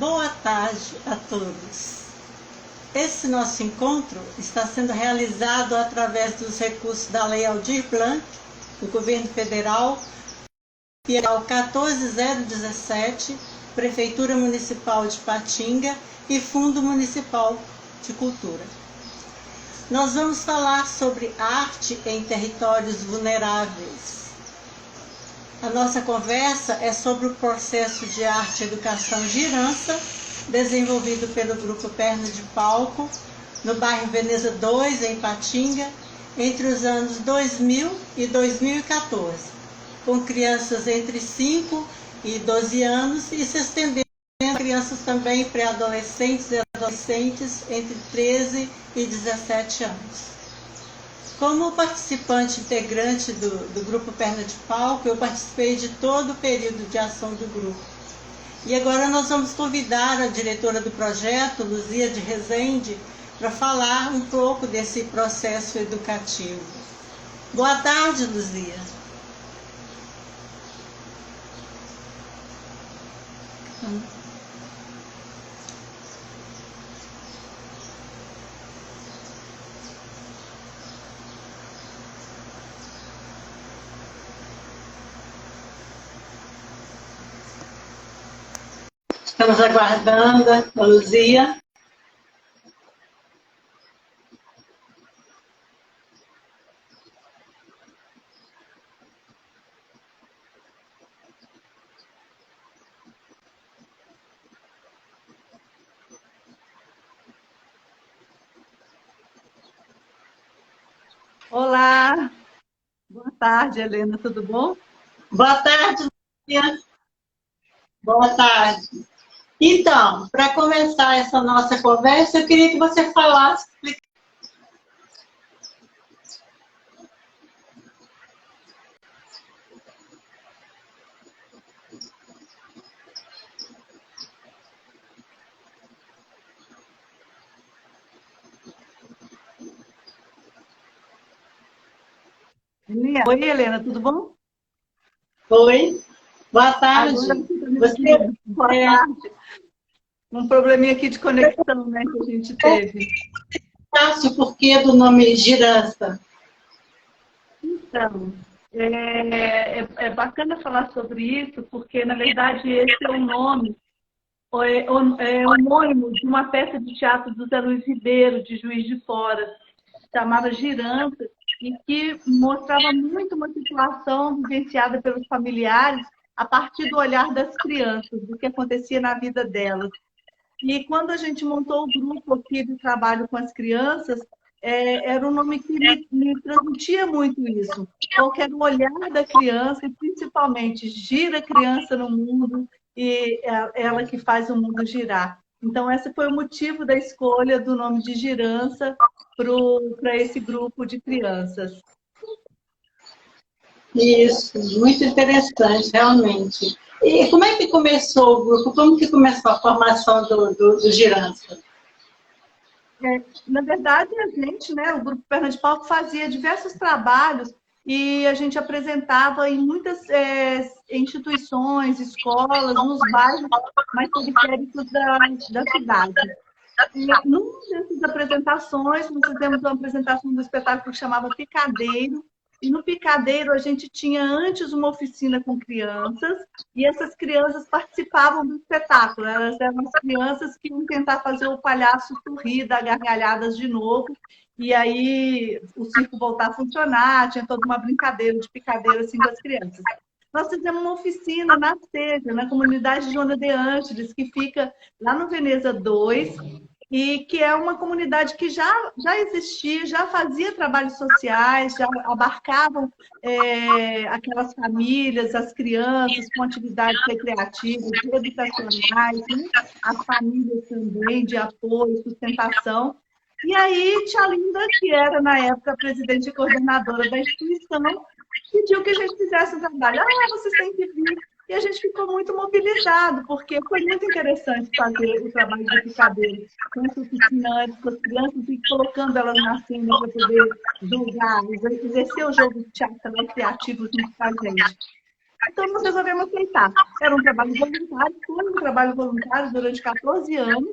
Boa tarde a todos. Esse nosso encontro está sendo realizado através dos recursos da Lei Aldir Blanc, do Governo Federal, PL 14017, Prefeitura Municipal de Patinga e Fundo Municipal de Cultura. Nós vamos falar sobre arte em territórios vulneráveis. A nossa conversa é sobre o processo de arte e educação Girança, desenvolvido pelo Grupo Perna de Palco, no bairro Veneza 2, em Patinga, entre os anos 2000 e 2014, com crianças entre 5 e 12 anos e se estendendo a crianças também pré-adolescentes e adolescentes entre 13 e 17 anos. Como participante integrante do Grupo Perna de Palco, eu participei de todo o período de ação do grupo. E agora nós vamos convidar a diretora do projeto, Luzia de Rezende, para falar um pouco desse processo educativo. Boa tarde, Luzia. Estamos aguardando a Luzia. Olá, boa tarde, Helena, tudo bom? Boa tarde, Luzia. Boa tarde. Então, para começar essa nossa conversa, eu queria que você falasse. Oi, Helena, tudo bom? Oi, boa tarde. Boa tarde. Um probleminha aqui de conexão, né, que a gente teve. O porquê do nome Girança? Então, é bacana falar sobre isso, porque, na verdade, esse é o nome, é homônimo de uma peça de teatro do Zé Luiz Ribeiro, de Juiz de Fora, chamada Girança, e que mostrava muito uma situação vivenciada pelos familiares a partir do olhar das crianças, do que acontecia na vida delas. E quando a gente montou o grupo aqui de trabalho com as crianças, era um nome que me transmitia muito isso. Qual que era o olhar da criança, e principalmente gira a criança no mundo e é ela que faz o mundo girar. Então, esse foi o motivo da escolha do nome de Girança para esse grupo de crianças. Isso, muito interessante, realmente. E como é que começou o grupo? Como que começou a formação do Girança? Na verdade, a gente, né, o Grupo Perna de Palco, fazia diversos trabalhos e a gente apresentava em muitas instituições, escolas, nos bairros mais periféricos da cidade. E numa dessas apresentações, nós fizemos uma apresentação do espetáculo que chamava Picadeiro, e no Picadeiro a gente tinha antes uma oficina com crianças, e essas crianças participavam do espetáculo. Elas eram as crianças que iam tentar fazer o palhaço sorrir, dar gargalhadas de novo, e aí o circo voltar a funcionar, tinha toda uma brincadeira de picadeiro assim com as crianças. Nós fizemos uma oficina na Seja, na comunidade Joana de Ângeles, que fica lá no Veneza 2, e que é uma comunidade que já existia, já fazia trabalhos sociais, já abarcavam aquelas famílias, as crianças com atividades recreativas, educacionais, né? As famílias também de apoio, sustentação. E aí, Tia Linda, que era na época presidente e coordenadora da instituição, pediu que a gente fizesse um trabalho. Vocês têm que vir. E a gente ficou muito mobilizado, porque foi muito interessante fazer o trabalho de picadeiro com essa oficina com as crianças e colocando elas na cena para poder jogar, exercer o jogo de teatro criativo junto com a gente. Então, nós resolvemos aceitar. Era um trabalho voluntário, foi um trabalho voluntário durante 14 anos,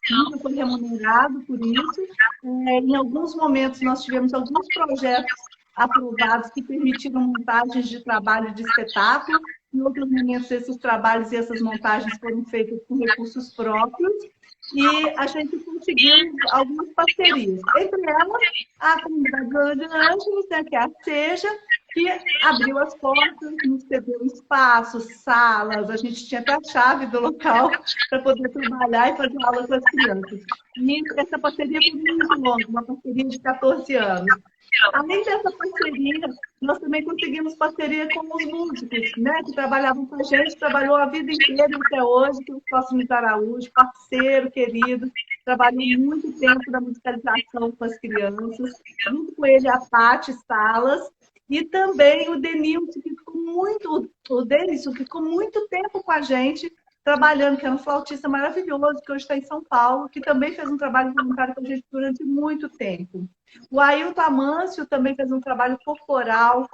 nunca foi remunerado por isso. Em alguns momentos, nós tivemos alguns projetos aprovados que permitiram montagens de trabalho de espetáculo. Em outros momentos, esses trabalhos e essas montagens foram feitos com recursos próprios. E a gente conseguiu algumas parcerias. Entre elas, a Comunidade Zona de Ângeles, né, que é a SEJA, que abriu as portas, nos cedeu espaços, salas, a gente tinha até a chave do local para poder trabalhar e fazer aula com as crianças. E essa parceria foi muito longa, uma parceria de 14 anos. Além dessa parceria, nós também conseguimos parceria com os músicos, né, que trabalhavam com a gente, trabalhou a vida inteira até hoje, que é o Cosme Araújo, parceiro querido, trabalhou muito tempo na musicalização com as crianças, junto com ele a Paty Salas, e também o Denilson, que ficou muito tempo com a gente, trabalhando, que era um flautista maravilhoso, que hoje está em São Paulo, que também fez um trabalho voluntário com a gente durante muito tempo. O Ailton Amâncio também fez um trabalho corporal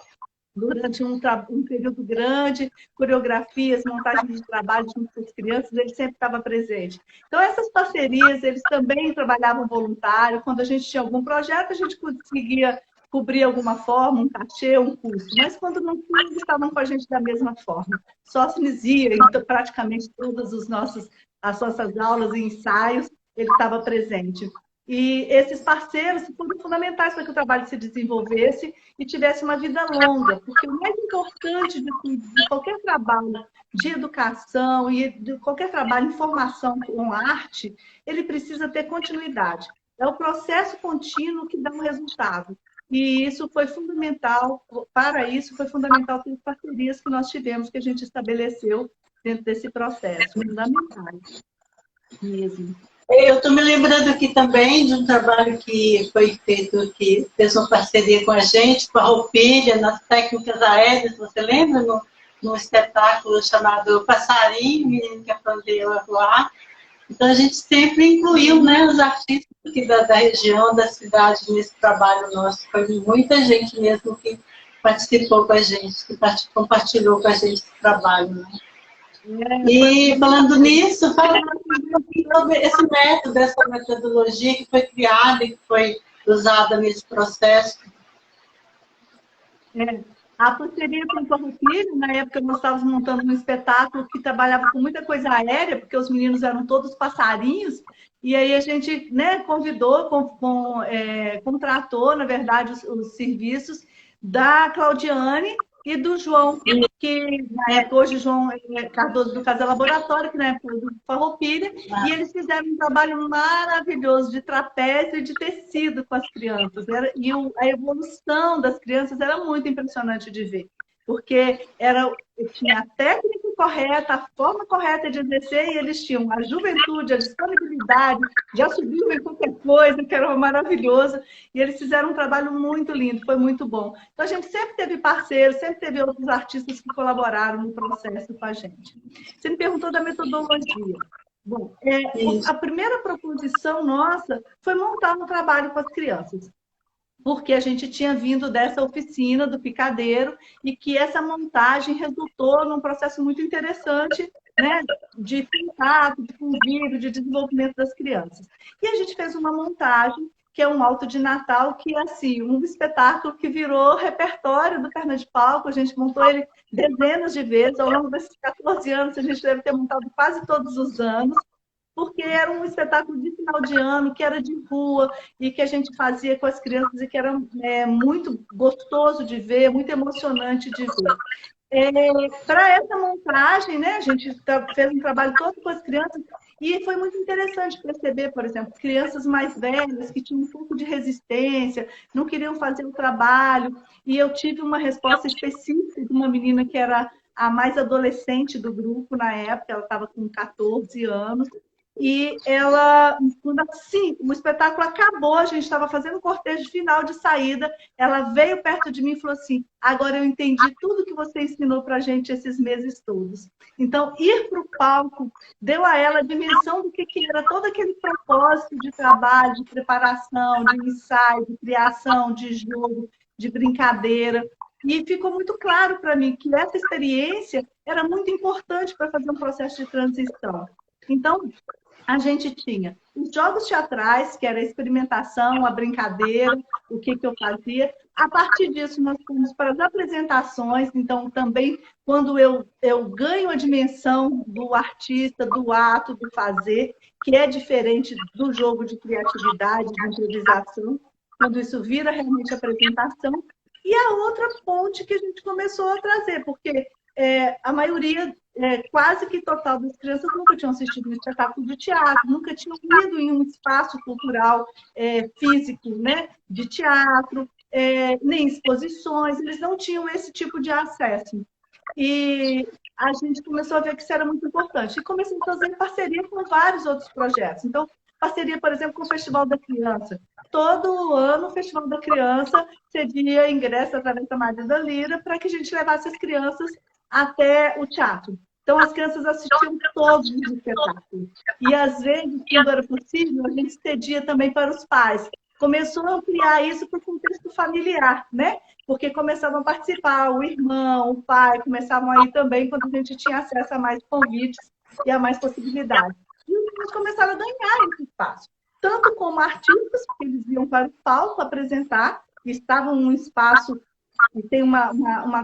durante um período grande, coreografias, montagem de trabalho junto com as crianças, ele sempre estava presente. Então, essas parcerias, eles também trabalhavam voluntário. Quando a gente tinha algum projeto, a gente conseguia cobrir alguma forma, um cachê, um custo. Mas quando não tinha, eles estavam com a gente da mesma forma. Sócrates ia, então, praticamente todas as nossas aulas e ensaios, ele estava presente. E esses parceiros foram fundamentais para que o trabalho se desenvolvesse e tivesse uma vida longa, porque o mais importante de tudo, de qualquer trabalho de educação e de qualquer trabalho em formação com arte, ele precisa ter continuidade. É o processo contínuo que dá um resultado. E isso foi fundamental, para isso foi fundamental ter as parcerias que nós tivemos, que a gente estabeleceu dentro desse processo, fundamentais mesmo. Eu estou me lembrando aqui também de um trabalho que foi feito, que fez uma parceria com a gente, com a Roupilha, nas técnicas aéreas, você lembra? No espetáculo chamado Passarinho, menino que aprendeu a voar. Então, a gente sempre incluiu, né, os artistas aqui da região, da cidade, nesse trabalho nosso. Foi muita gente mesmo que participou com a gente, que compartilhou com a gente esse trabalho, né? E falando nisso, falando sobre esse método, essa metodologia que foi criada e que foi usada nesse processo. A parceria com o Farroupilha, na época nós estávamos montando um espetáculo que trabalhava com muita coisa aérea, porque os meninos eram todos passarinhos, e aí a gente, né, convidou, contratou, na verdade, os serviços da Claudiane e do João, que na época, hoje, João Cardoso do Casa Laboratório, que na época do Farroupilha, e eles fizeram um trabalho maravilhoso de trapézio e de tecido com as crianças. E a evolução das crianças era muito impressionante de ver, porque tinha a técnica correta, a forma correta de exercer, e eles tinham a juventude, a disponibilidade, já subiu em qualquer coisa, que era maravilhoso, e eles fizeram um trabalho muito lindo, foi muito bom. Então, a gente sempre teve parceiros, sempre teve outros artistas que colaboraram no processo com a gente. Você me perguntou da metodologia. Bom, a primeira proposição nossa foi montar um trabalho com as crianças, porque a gente tinha vindo dessa oficina do picadeiro e que essa montagem resultou num processo muito interessante, né, de contato, de convívio, de desenvolvimento das crianças. E a gente fez uma montagem, que é um alto de Natal, que é assim, um espetáculo que virou repertório do Perna de Palco. A gente montou ele dezenas de vezes, ao longo desses 14 anos, a gente deve ter montado quase todos os anos, porque era um espetáculo de final de ano, que era de rua, e que a gente fazia com as crianças, e que era muito gostoso de ver, muito emocionante de ver. Para essa montagem, né, a gente fez um trabalho todo com as crianças, e foi muito interessante perceber, por exemplo, crianças mais velhas que tinham um pouco de resistência, não queriam fazer o trabalho, e eu tive uma resposta específica de uma menina que era a mais adolescente do grupo na época, ela estava com 14 anos, e ela, quando assim, o espetáculo acabou, a gente estava fazendo o cortejo final de saída, ela veio perto de mim e falou assim: agora eu entendi tudo que você ensinou para a gente esses meses todos. Então, ir para o palco deu a ela a dimensão do que era todo aquele propósito de trabalho, de preparação, de ensaio, de criação, de jogo, de brincadeira. E ficou muito claro para mim que essa experiência era muito importante para fazer um processo de transição. Então, a gente tinha os jogos teatrais, que era a experimentação, a brincadeira, o que eu fazia. A partir disso, nós fomos para as apresentações. Então, também, quando eu ganho a dimensão do artista, do ato, do fazer, que é diferente do jogo de criatividade, de improvisação, quando isso vira realmente apresentação. E a outra ponte que a gente começou a trazer, porque a maioria, quase que total das crianças nunca tinham assistido um espetáculo de teatro, nunca tinham ido em um espaço cultural físico, né, de teatro, nem exposições, eles não tinham esse tipo de acesso. E a gente começou a ver que isso era muito importante. E comecei a fazer parceria com vários outros projetos. Então, parceria, por exemplo, com o Festival da Criança. Todo ano, o Festival da Criança cedia ingresso através da Maria da Lira para que a gente levasse as crianças até o teatro. Então, as crianças assistiam todos os espetáculos. E, às vezes, quando era possível, a gente cedia também para os pais. Começou a ampliar isso para o contexto familiar, né? Porque começavam a participar o irmão, o pai, começavam a ir também quando a gente tinha acesso a mais convites e a mais possibilidades. E os meninos começaram a ganhar esse espaço. Tanto como artistas, porque eles iam para o palco apresentar, estavam num espaço que tem uma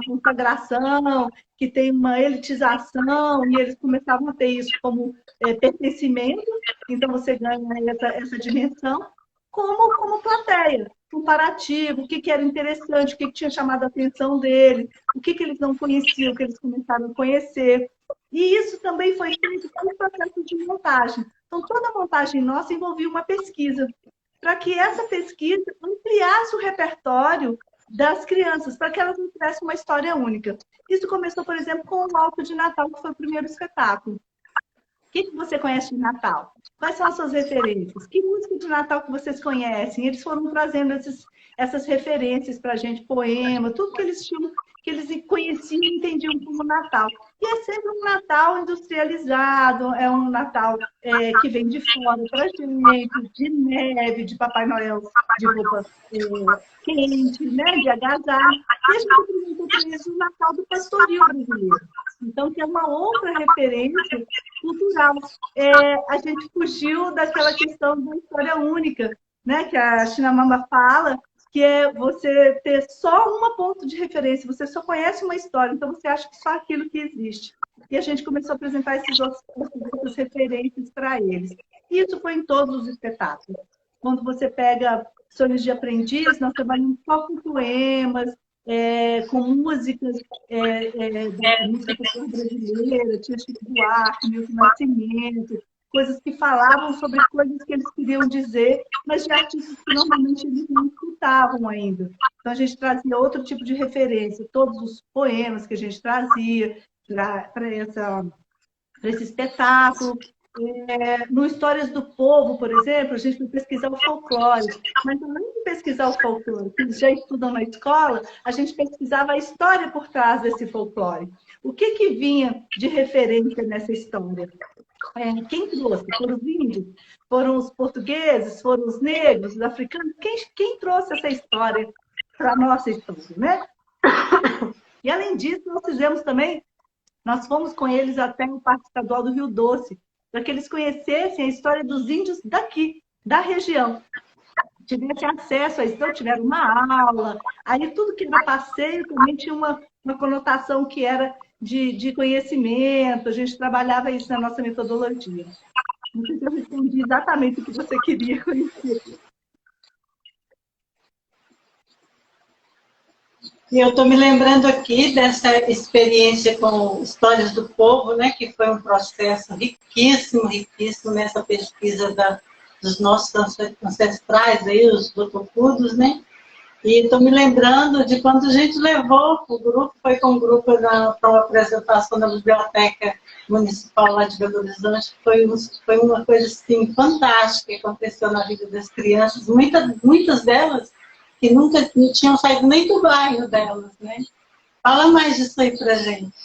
consagração, que tem uma elitização, e eles começavam a ter isso como pertencimento, então você ganha essa dimensão, como plateia, comparativo, o que era interessante, o que tinha chamado a atenção deles, o que eles não conheciam, o que eles começaram a conhecer. E isso também foi feito pelo processo de montagem. Então, toda a montagem nossa envolvia uma pesquisa, para que essa pesquisa ampliasse o repertório das crianças, para que elas não tivessem uma história única. Isso começou, por exemplo, com o Alto de Natal, que foi o primeiro espetáculo. O que você conhece de Natal? Quais são as suas referências? Que música de Natal que vocês conhecem? Eles foram trazendo essas referências para a gente, poema, tudo que eles tinham, que eles conheciam e entendiam como Natal. E é sempre um Natal industrializado, é um Natal que vem de fora para a gente, de neve, de Papai Noel, de roupa quente, né, de agasalho. E a gente apresentou para eles o Natal do pastoril brasileiro. Então, tem uma outra referência cultural. A gente fugiu daquela questão da história única, né, que a Chimamanda fala, que é você ter só um ponto de referência, você só conhece uma história, então você acha que só aquilo que existe. E a gente começou a apresentar essas outras referências para eles. E isso foi em todos os espetáculos. Quando você pega Sonhos de Aprendiz, nós trabalhamos só com poemas, com músicas da música popular brasileira, tinha Chico Buarque, Milton Nascimento, coisas que falavam sobre coisas que eles queriam dizer, mas de artistas que normalmente eles não escutavam ainda. Então, a gente trazia outro tipo de referência, todos os poemas que a gente trazia para esse espetáculo. No Histórias do Povo, por exemplo, a gente foi pesquisar o folclore, mas além de pesquisar o folclore, que eles já estudam na escola, a gente pesquisava a história por trás desse folclore. O que vinha de referência nessa história? Quem trouxe? Foram os índios? Foram os portugueses? Foram os negros? Os africanos? Quem trouxe essa história para a nossa história, né? E, além disso, nós fomos com eles até o Parque Estadual do Rio Doce, para que eles conhecessem a história dos índios daqui, da região. Tivessem acesso a isso, então tiveram uma aula. Aí tudo que era passeio também tinha uma conotação que era de conhecimento, a gente trabalhava isso na nossa metodologia. Não sei se eu respondi exatamente o que você queria conhecer. E eu estou me lembrando aqui dessa experiência com Histórias do Povo, né, que foi um processo riquíssimo, riquíssimo nessa pesquisa dos nossos ancestrais, aí, os botocudos, né? E estou me lembrando de quando a gente levou o grupo, foi com o grupo para uma apresentação na Biblioteca Municipal lá de Belo Horizonte, foi uma coisa assim, fantástica que aconteceu na vida das crianças, muitas delas que nunca tinham saído nem do bairro delas, né? Fala mais disso aí pra gente.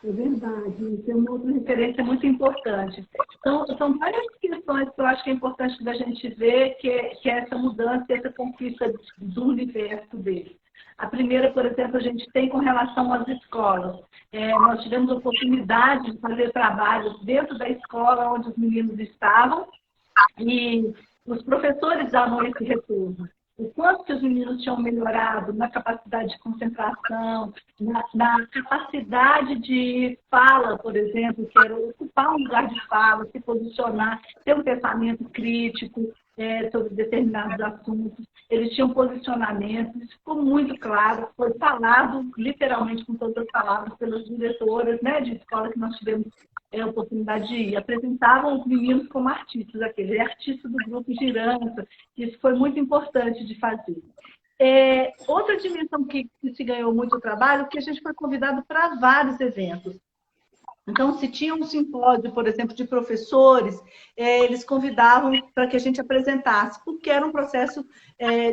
É verdade, isso é uma outra referência muito importante. Então, são várias questões que eu acho que é importante da gente ver, que é essa mudança, essa conquista do universo deles. A primeira, por exemplo, a gente tem com relação às escolas. Nós tivemos a oportunidade de fazer trabalhos dentro da escola onde os meninos estavam e os professores davam esse retorno. O quanto que os meninos tinham melhorado na capacidade de concentração, na capacidade de fala, por exemplo, que era ocupar um lugar de fala, se posicionar, ter um pensamento crítico sobre determinados assuntos. Eles tinham posicionamento, isso ficou muito claro, foi falado literalmente com todas as palavras pelas diretoras, né, de escola que nós tivemos a oportunidade de ir. Apresentavam os meninos como artistas, aquele artista do grupo Girança, isso foi muito importante de fazer. Outra dimensão que se ganhou muito trabalho, que a gente foi convidado para vários eventos. Então, se tinha um simpósio, por exemplo, de professores, eles convidavam para que a gente apresentasse, porque era um processo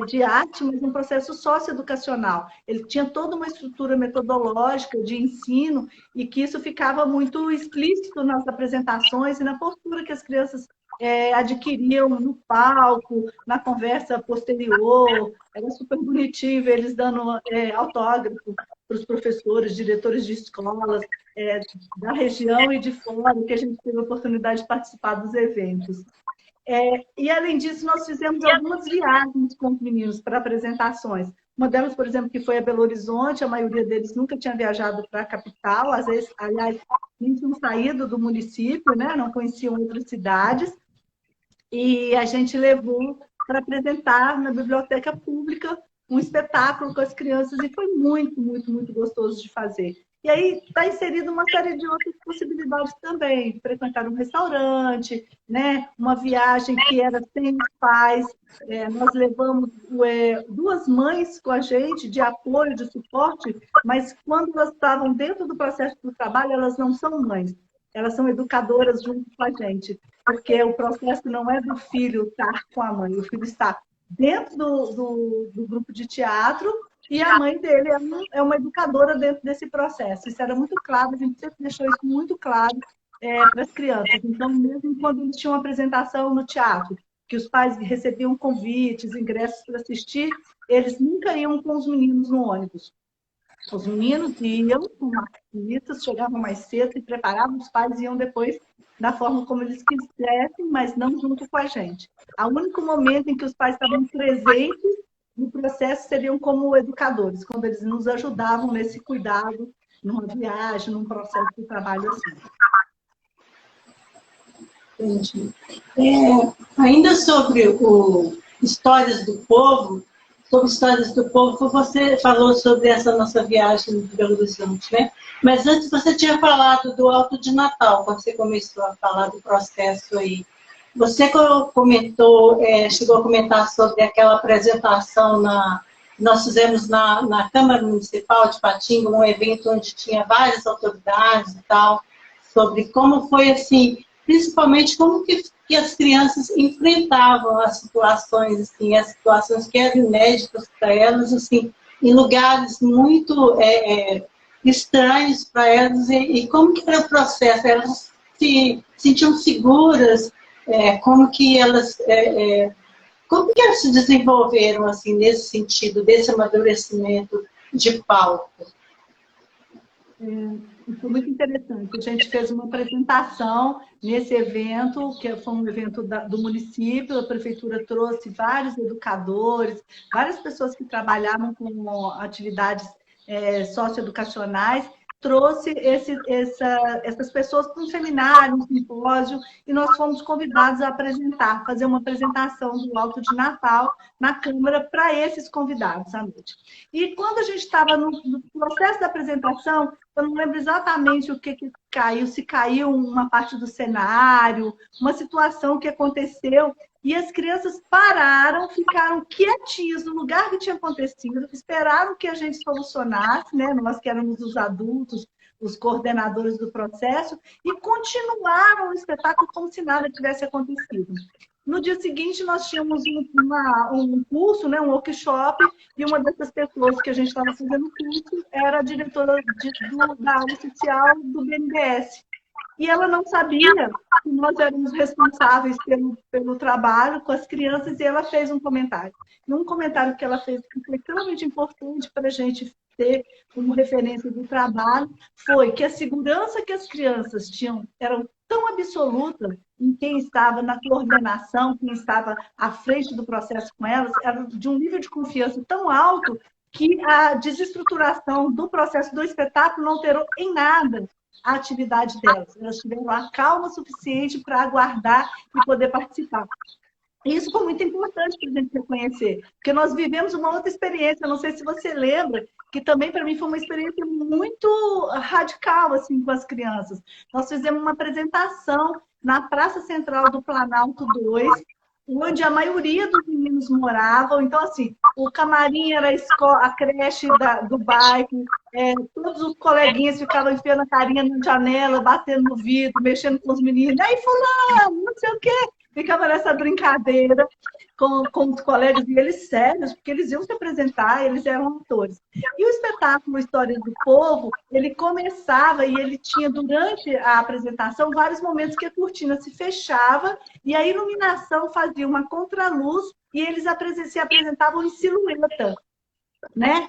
de arte, mas um processo socioeducacional. Ele tinha toda uma estrutura metodológica de ensino e que isso ficava muito explícito nas apresentações e na postura que as crianças adquiriam no palco, na conversa posterior. Era super bonitinho ver eles dando autógrafo para os professores, diretores de escolas, da região e de fora, que a gente teve a oportunidade de participar dos eventos. E, além disso, nós fizemos algumas viagens com os meninos para apresentações. Uma delas, por exemplo, que foi a Belo Horizonte, a maioria deles nunca tinha viajado para a capital, às vezes, aliás, nem tinham saído do município, né? Não conheciam outras cidades. E a gente levou para apresentar na biblioteca pública um espetáculo com as crianças e foi muito, muito, muito gostoso de fazer. E aí está inserido uma série de outras possibilidades também. Frequentar um restaurante, né? Uma viagem que era sem os pais. Nós levamos duas mães com a gente de apoio, de suporte, mas quando elas estavam dentro do processo do trabalho, elas não são mães. Elas são educadoras junto com a gente. Porque o processo não é do filho estar com a mãe. O filho está dentro do grupo de teatro e a mãe dele é uma educadora dentro desse processo. Isso era muito claro, a gente sempre deixou isso muito claro para as crianças. Então, mesmo quando eles tinham uma apresentação no teatro, que os pais recebiam convites, ingressos para assistir, eles nunca iam com os meninos no ônibus. Os meninos iam com artistas, chegavam mais cedo, se preparavam, os pais iam depois da forma como eles quisessem, mas não junto com a gente. O único momento em que os pais estavam presentes no processo seriam como educadores, quando eles nos ajudavam nesse cuidado, numa viagem, num processo de trabalho assim. Entendi. Ainda sobre o Histórias do Povo, você falou sobre essa nossa viagem de Belo Horizonte, né? Mas antes você tinha falado do Alto de Natal, quando você começou a falar do processo aí. Você comentou, chegou a comentar sobre aquela apresentação nós fizemos na Câmara Municipal de Patinga, um evento onde tinha várias autoridades e tal, sobre como foi assim, principalmente como que as crianças enfrentavam as situações que eram inéditas para elas, assim, em lugares muito estranhos para elas, e como que era o processo, elas se sentiam seguras, como que elas se desenvolveram assim, nesse sentido, desse amadurecimento de palco? Foi muito interessante. A gente fez uma apresentação nesse evento, que foi um evento do município, a prefeitura trouxe vários educadores, várias pessoas que trabalhavam com atividades socioeducacionais, trouxe essas pessoas para um seminário, um simpósio, e nós fomos convidados a fazer uma apresentação do Alto de Natal na Câmara para esses convidados à noite. E quando a gente estava no processo da apresentação, eu não lembro exatamente o que caiu, se caiu uma parte do cenário, uma situação que aconteceu, e as crianças pararam, ficaram quietinhas no lugar que tinha acontecido, esperaram que a gente solucionasse, né? Nós que éramos os adultos, os coordenadores do processo, e continuaram o espetáculo como se nada tivesse acontecido. No dia seguinte, nós tínhamos um curso, né, um workshop, e uma dessas pessoas que a gente estava fazendo o curso era a diretora da área social do BNDES. E ela não sabia que nós éramos responsáveis pelo trabalho com as crianças, e ela fez um comentário. E um comentário que ela fez que foi extremamente importante para a gente ter como referência do trabalho foi que a segurança que as crianças tinham eram tão absoluta em quem estava na coordenação, quem estava à frente do processo com elas, era de um nível de confiança tão alto que a desestruturação do processo do espetáculo não alterou em nada a atividade delas. Elas tiveram a calma suficiente para aguardar e poder participar. E isso foi muito importante para a gente reconhecer, porque nós vivemos uma outra experiência, não sei se você lembra, que também para mim foi uma experiência muito radical assim, com as crianças. Nós fizemos uma apresentação na Praça Central do Planalto 2, onde a maioria dos meninos moravam. Então, assim, o camarim era a, escola, a creche do bairro, todos os coleguinhas ficavam enfiando a carinha na janela, batendo no vidro, mexendo com os meninos. Aí, fulano, não sei o quê. Ficava nessa brincadeira com os colegas, e eles sérios, porque eles iam se apresentar, eles eram atores. E o espetáculo História do Povo, ele começava e ele tinha, durante a apresentação, vários momentos que a cortina se fechava e a iluminação fazia uma contraluz e eles se apresentavam em silhueta, né?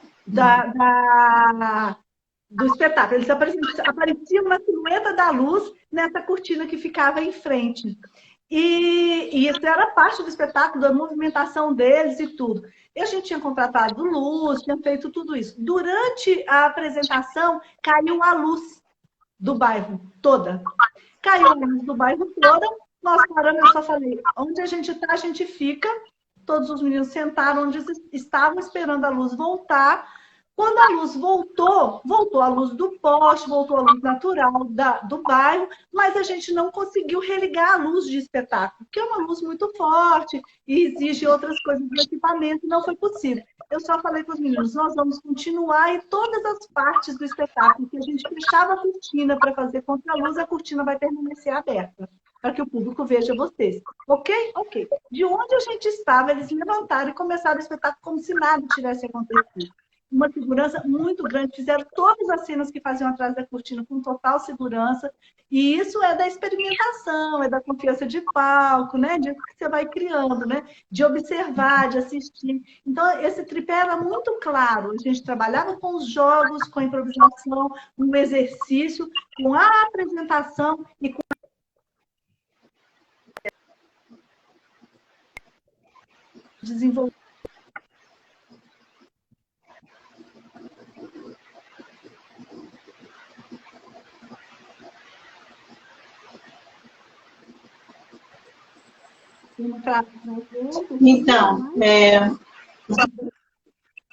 Do espetáculo. Eles apareciam na silhueta da luz nessa cortina que ficava em frente. E isso era parte do espetáculo, da movimentação deles e tudo. E a gente tinha contratado luz, tinha feito tudo isso. Durante a apresentação, caiu a luz do bairro toda. Caiu a luz do bairro toda, nós paramos, eu só falei, onde a gente está, a gente fica. Todos os meninos sentaram onde estavam, esperando a luz voltar. Quando a luz voltou a luz do poste, voltou a luz natural do bairro, mas a gente não conseguiu religar a luz de espetáculo, que é uma luz muito forte e exige outras coisas do equipamento, e não foi possível. Eu só falei para os meninos, nós vamos continuar em todas as partes do espetáculo, que a gente fechava a cortina para fazer contra-luz, a cortina vai permanecer aberta, para que o público veja vocês. Ok? Ok. De onde a gente estava, eles levantaram e começaram o espetáculo como se nada tivesse acontecido. Uma segurança muito grande, fizeram todas as cenas que faziam atrás da cortina com total segurança, e isso é da experimentação, é da confiança de palco, né? De que você vai criando, né? De observar, de assistir. Então, esse tripé era muito claro, a gente trabalhava com os jogos, com a improvisação, com o exercício, com a apresentação e com o desenvolvimento. Então,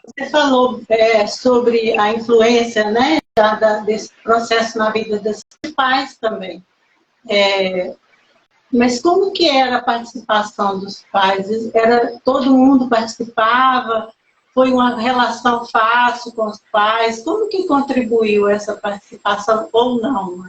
você falou sobre a influência, né, desse processo na vida dos pais também. Mas como que era a participação dos pais? Todo mundo participava? Foi uma relação fácil com os pais? Como que contribuiu essa participação ou não?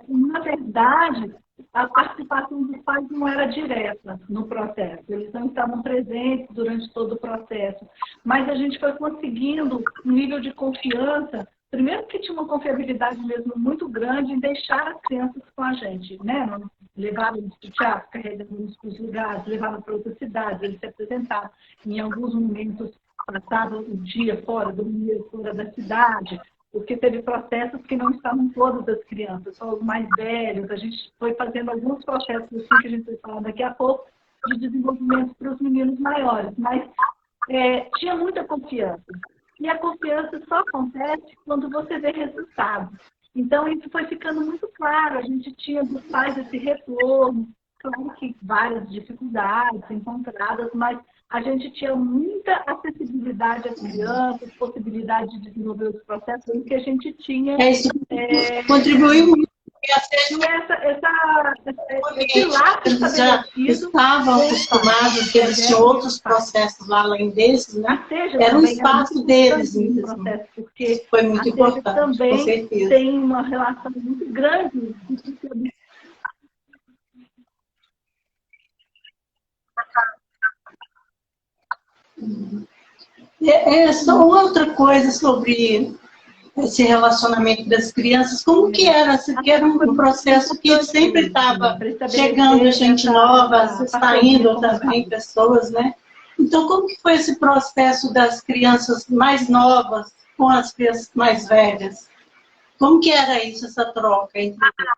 Na verdade, a participação dos pais não era direta no processo. Eles não estavam presentes durante todo o processo. Mas a gente foi conseguindo um nível de confiança, primeiro que tinha uma confiabilidade mesmo muito grande em deixar as crianças com a gente, né? Levavam para o teatro, carregávamos para os lugares, levavam para outras cidades, eles se apresentavam. Em alguns momentos, passavam o dia fora, dormiam fora da cidade, porque teve processos que não estavam todas as crianças, só os mais velhos. A gente foi fazendo alguns processos assim, que a gente vai falar daqui a pouco, de desenvolvimento para os meninos maiores. Mas tinha muita confiança. E a confiança só acontece quando você vê resultado. Então, isso foi ficando muito claro. A gente tinha dos pais esse retorno. Claro que várias dificuldades encontradas, mas a gente tinha muita acessibilidade às crianças, possibilidade de desenvolver os processos, que a gente tinha... Isso contribuiu muito E esse lápis eles já estavam acostumados, que eles tinham outros processos lá além desses, né? Era um espaço deles mesmo. Isso foi muito importante, também com certeza. Tem uma relação muito grande. Só outra coisa sobre esse relacionamento das crianças, como que era? Que era um processo que sempre estava chegando gente nova, saindo também pessoas, né? Então, como que foi esse processo das crianças mais novas com as crianças mais velhas? Como que era isso, essa troca entre eles?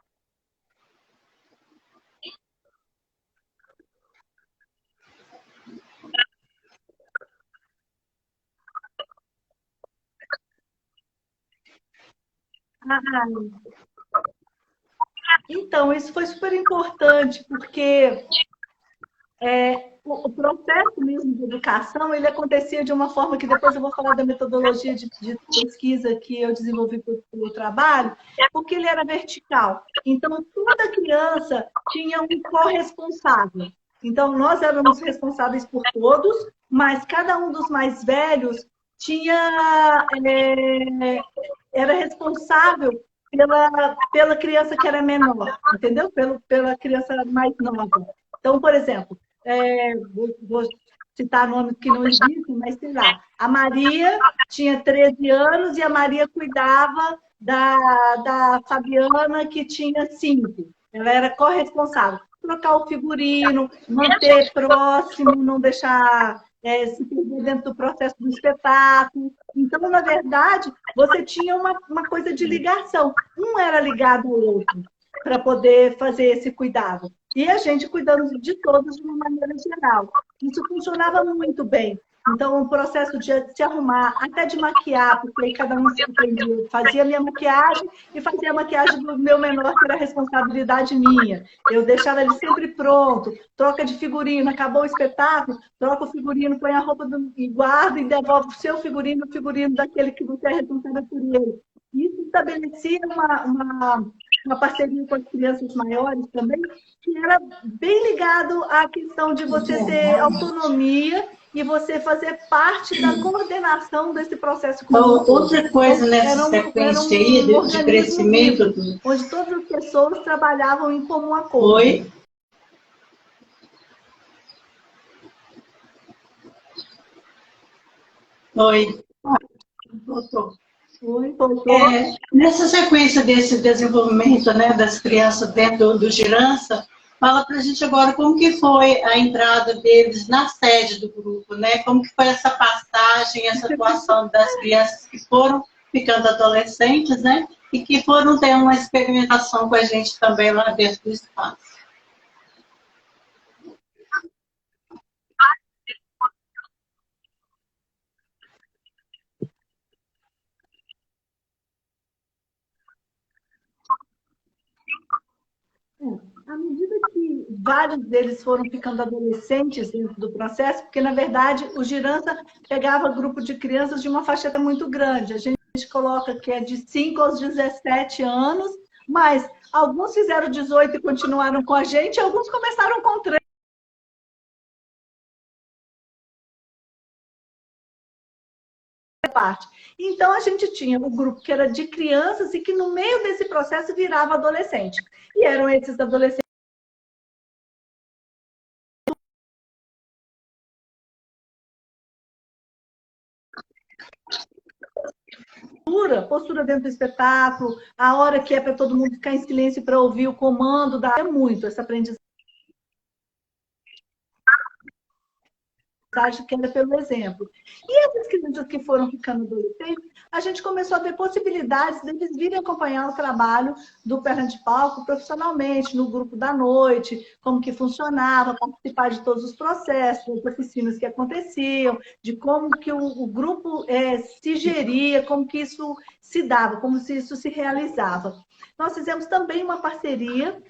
Então, isso foi super importante, porque o processo mesmo de educação, ele acontecia de uma forma que depois eu vou falar da metodologia de pesquisa que eu desenvolvi para o trabalho, porque ele era vertical. Então, toda criança tinha um corresponsável. Então, nós éramos responsáveis por todos, mas cada um dos mais velhos era responsável pela criança que era menor, entendeu? Pela criança mais nova. Então, por exemplo, vou citar nomes que não existem, mas sei lá, a Maria tinha 13 anos e a Maria cuidava da Fabiana, que tinha 5. Ela era corresponsável. Trocar o figurino, manter próximo, não deixar se perder dentro do processo do espetáculo. Então, na verdade, você tinha uma coisa de ligação. Um era ligado ao outro para poder fazer esse cuidado. E a gente cuidando de todos de uma maneira geral. Isso funcionava muito bem. Então, o processo de se arrumar, até de maquiar, porque aí cada um se entendia. Fazia a minha maquiagem e fazia a maquiagem do meu menor, que era responsabilidade minha. Eu deixava ele sempre pronto. Troca de figurino, acabou o espetáculo, troca o figurino, põe a roupa e guarda e devolve o seu figurino, o figurino daquele que você é responsável por ele. Isso estabelecia uma parceria com as crianças maiores também, que era bem ligado à questão de você ter autonomia e você fazer parte da coordenação desse processo. Outra coisa nessa sequência aí de crescimento onde todas as pessoas trabalhavam em comum acordo. Oi? Oi. Voltou. Nessa sequência desse desenvolvimento, né, das crianças dentro do Girança, fala para a gente agora como que foi a entrada deles na sede do grupo, né? Como que foi essa passagem, essa atuação das crianças que foram ficando adolescentes, né? E que foram ter uma experimentação com a gente também lá dentro do espaço. À medida que vários deles foram ficando adolescentes dentro do processo, porque, na verdade, o Girança pegava grupo de crianças de uma faixa etária muito grande. A gente coloca que é de 5 aos 17 anos, mas alguns fizeram 18 e continuaram com a gente, alguns começaram com 3. Então, a gente tinha o grupo que era de crianças e que, no meio desse processo, virava adolescente. E eram esses adolescentes. Postura dentro do espetáculo, a hora que é para todo mundo ficar em silêncio para ouvir o comando, dá muito essa aprendizagem que era pelo exemplo. E essas crianças que foram ficando adolescentes, a gente começou a ver possibilidades deles virem acompanhar o trabalho do Perna de Palco profissionalmente, no grupo da noite, como que funcionava, participar de todos os processos, das oficinas que aconteciam, de como que o grupo se geria, como que isso se dava, como se isso se realizava. Nós fizemos também uma parceria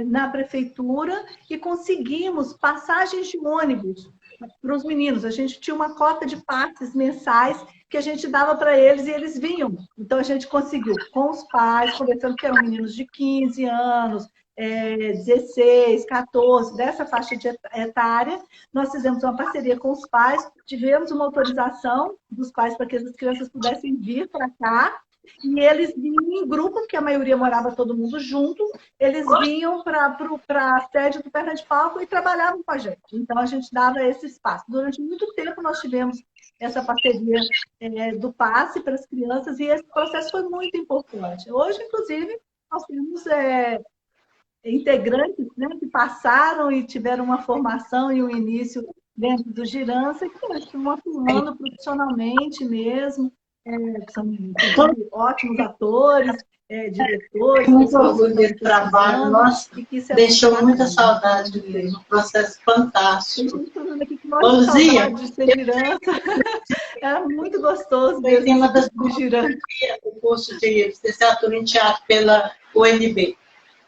na prefeitura e conseguimos passagens de ônibus para os meninos. A gente tinha uma cota de passes mensais que a gente dava para eles e eles vinham. Então, a gente conseguiu, com os pais, conversando que eram meninos de 15 anos, 16, 14, dessa faixa de etária, nós fizemos uma parceria com os pais, tivemos uma autorização dos pais para que as crianças pudessem vir para cá, e eles vinham em grupo, porque a maioria morava todo mundo junto, eles vinham para a sede do Perna de Palco e trabalhavam com a gente. Então, a gente dava esse espaço. Durante muito tempo, nós tivemos essa parceria do passe para as crianças, e esse processo foi muito importante. Hoje, inclusive, nós temos integrantes, né, que passaram e tiveram uma formação e um início dentro do Girança, que estão atuando profissionalmente mesmo, que são ótimos atores, diretores. Muito orgulho do trabalho, nossa, deixou muita saudade mesmo, um processo fantástico. Luzia, de ser Girança, era muito gostoso mesmo. Tem uma das Girança, o curso de licenciatura em teatro pela UNB.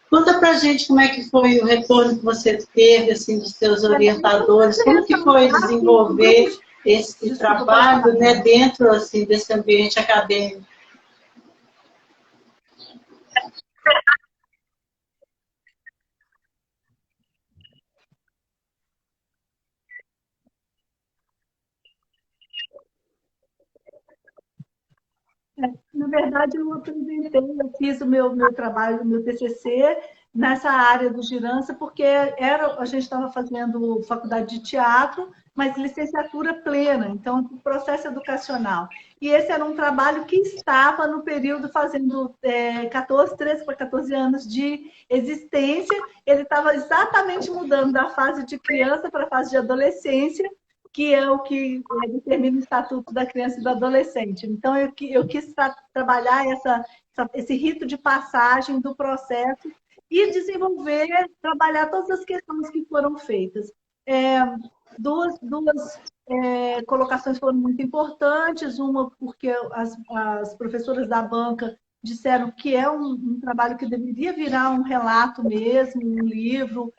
Conta pra gente como é que foi o retorno que você teve, assim, dos seus orientadores, como que foi desenvolver esse trabalho, né, dentro, assim, desse ambiente acadêmico. Na verdade, eu apresentei, eu fiz o meu trabalho, o meu TCC, nessa área do Girança, porque a gente estava fazendo faculdade de teatro, mas licenciatura plena, então, processo educacional. E esse era um trabalho que estava no período fazendo 13 para 14 anos de existência, ele estava exatamente mudando da fase de criança para a fase de adolescência, que é o que determina o Estatuto da Criança e do Adolescente. Então, eu quis trabalhar esse rito de passagem do processo e desenvolver, trabalhar todas as questões que foram feitas. Duas colocações foram muito importantes, uma porque as professoras da banca disseram que é um trabalho que deveria virar um relato mesmo, um livro,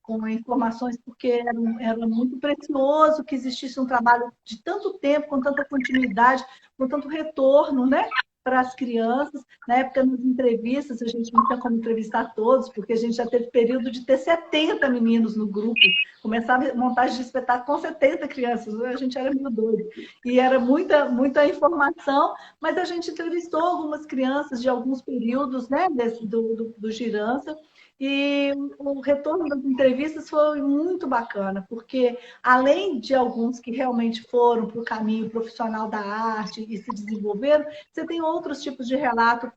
com informações, porque era muito precioso que existisse um trabalho de tanto tempo, com tanta continuidade, com tanto retorno, né, para as crianças. Na época, nas entrevistas, a gente não tinha como entrevistar todos, porque a gente já teve período de ter 70 meninos no grupo. Começava a montagem de espetáculo com 70 crianças, a gente era meio doido. E era muita informação, mas a gente entrevistou algumas crianças de alguns períodos, né, do Girança. E o retorno das entrevistas foi muito bacana, porque além de alguns que realmente foram para o caminho profissional da arte e se desenvolveram, você tem outros tipos de relato,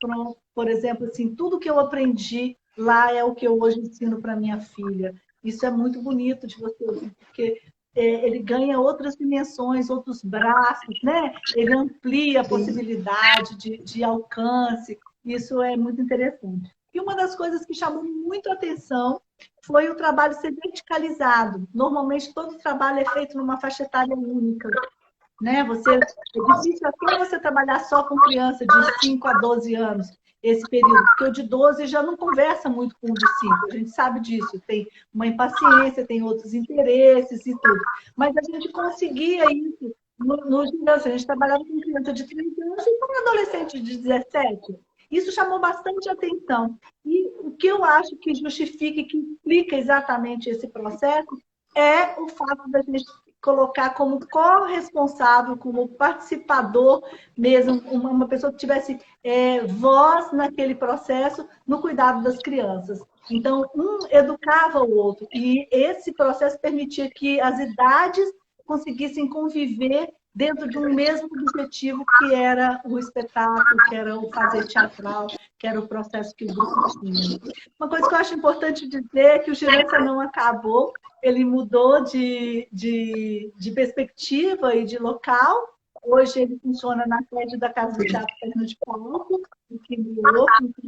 por exemplo, assim, tudo que eu aprendi lá é o que eu hoje ensino para minha filha. Isso é muito bonito de você ouvir, porque ele ganha outras dimensões, outros braços, né? Ele amplia a possibilidade de alcance. Isso é muito interessante. E uma das coisas que chamou muito a atenção foi o trabalho ser verticalizado. Normalmente, todo trabalho é feito numa faixa etária única. Né? É difícil até você trabalhar só com criança de 5 a 12 anos, esse período, porque o de 12 já não conversa muito com o de 5, a gente sabe disso, tem uma impaciência, tem outros interesses e tudo. Mas a gente conseguia isso no Girança, a gente trabalhava com criança de 30 anos e com um adolescente de 17. Isso chamou bastante atenção. E o que eu acho que justifica e que explica exatamente esse processo é o fato da gente colocar como corresponsável, como participador mesmo, uma pessoa que tivesse voz naquele processo, no cuidado das crianças. Então, um educava o outro. E esse processo permitia que as idades conseguissem conviver dentro de um mesmo objetivo, que era o espetáculo, que era o fazer teatral, que era o processo que o grupo tinha. Uma coisa que eu acho importante dizer é que o Girança não acabou, ele mudou de perspectiva e de local. Hoje ele funciona na sede da Casa do Teatro Perna de Palco, que melhorou muito,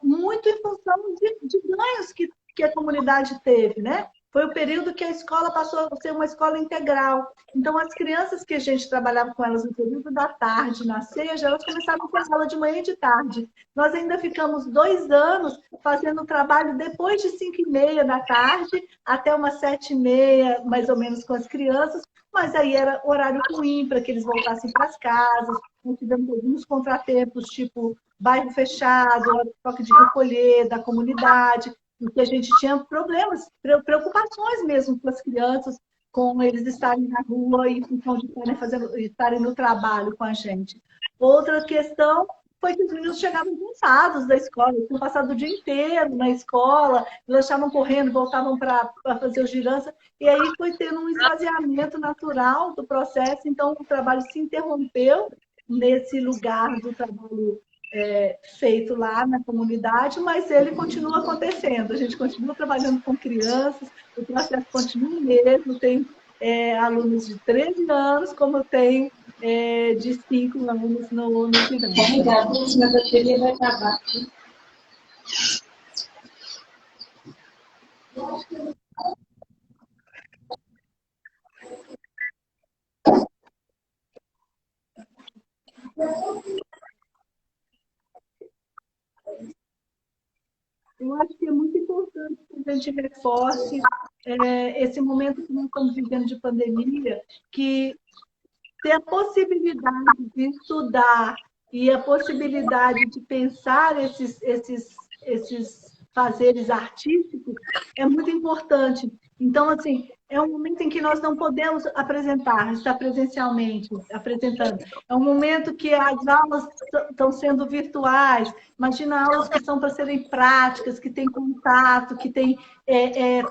muito em função de ganhos que a comunidade teve, né? foi o período que a escola passou a ser uma escola integral. Então, as crianças que a gente trabalhava com elas no período da tarde, na CEJA, elas começavam a ter aula de manhã e de tarde. Nós ainda ficamos 2 anos fazendo trabalho depois de 5h30 da tarde, até umas 7h30, mais ou menos, com as crianças, mas aí era horário ruim para que eles voltassem para as casas. Nós tivemos alguns contratempos, tipo bairro fechado, toque de recolher da comunidade, porque a gente tinha problemas, preocupações mesmo com as crianças, com eles estarem na rua e em função de estarem no trabalho com a gente. Outra questão foi que os meninos chegavam cansados da escola, eles tinham passado o dia inteiro na escola, eles estavam correndo, voltavam para fazer o girança, e aí foi tendo um esvaziamento natural do processo, então o trabalho se interrompeu nesse lugar do trabalho feito lá na comunidade, mas ele continua acontecendo. A gente continua trabalhando com crianças, o processo continua o mesmo, tem alunos de 13 anos, como tem de 5 anos no Girão. Obrigada, minha bateria vai acabar. Eu acho que é muito importante que a gente reforce esse momento que nós estamos vivendo de pandemia, que ter a possibilidade de estudar e a possibilidade de pensar esses fazeres artísticos é muito importante. Então, assim, é um momento em que nós não podemos estar presencialmente apresentando. É um momento que as aulas estão sendo virtuais. Imagina aulas que são para serem práticas, que tem contato, que tem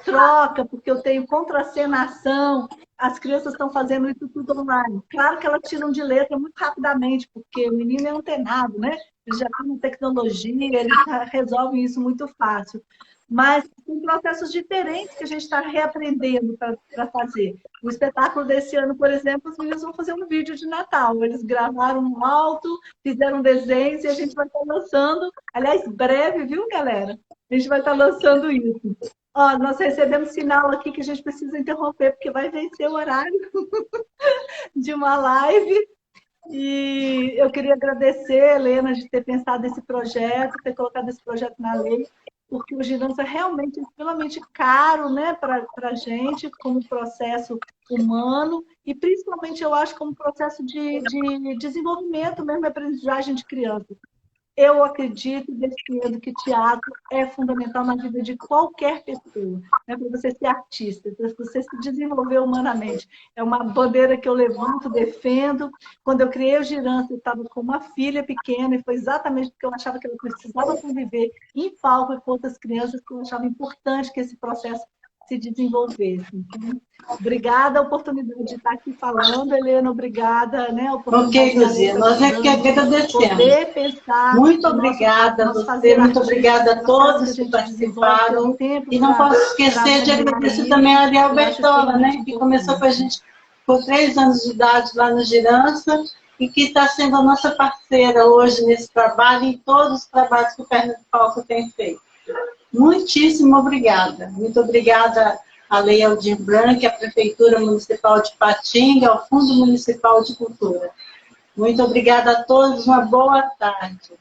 troca, porque eu tenho contracenação. As crianças estão fazendo isso tudo online. Claro que elas tiram de letra muito rapidamente, porque o menino é antenado, né? Eles já têm tecnologia, eles resolvem isso muito fácil. Mas tem processos diferentes que a gente está reaprendendo para fazer. O espetáculo desse ano, por exemplo, os meninos vão fazer um vídeo de Natal. Eles gravaram um alto, fizeram desenhos e a gente vai estar lançando, aliás, breve, viu, galera? A gente vai estar lançando isso. Ó, nós recebemos sinal aqui que a gente precisa interromper, porque vai vencer o horário de uma live. E eu queria agradecer, Helena, de ter pensado nesse projeto, ter colocado esse projeto na lei, porque o Girança realmente é extremamente caro, né, para a gente, como processo humano, e principalmente, eu acho, como processo de desenvolvimento mesmo, aprendizagem de criança. Eu acredito e defendo que teatro é fundamental na vida de qualquer pessoa, né? Para você ser artista, para você se desenvolver humanamente. É uma bandeira que eu levanto, defendo. Quando eu criei o Girança, eu estava com uma filha pequena e foi exatamente porque eu achava que ela precisava conviver em palco com outras crianças, que eu achava importante que esse processo se desenvolvesse. Então, obrigada a oportunidade de estar aqui falando, Helena, obrigada, né? Ok, Luzia, nós é que agradecemos. Muito obrigada a você, muito obrigada a todos que participaram. E não posso esquecer de agradecer também a Ariel Bertola, né, que começou com a gente por 3 anos de idade lá no Girança e que está sendo a nossa parceira hoje nesse trabalho e em todos os trabalhos que o Perna de Palco tem feito. Muitíssimo obrigada. Muito obrigada à Lei Aldir Blanc, à Prefeitura Municipal de Patinga, ao Fundo Municipal de Cultura. Muito obrigada a todos, uma boa tarde.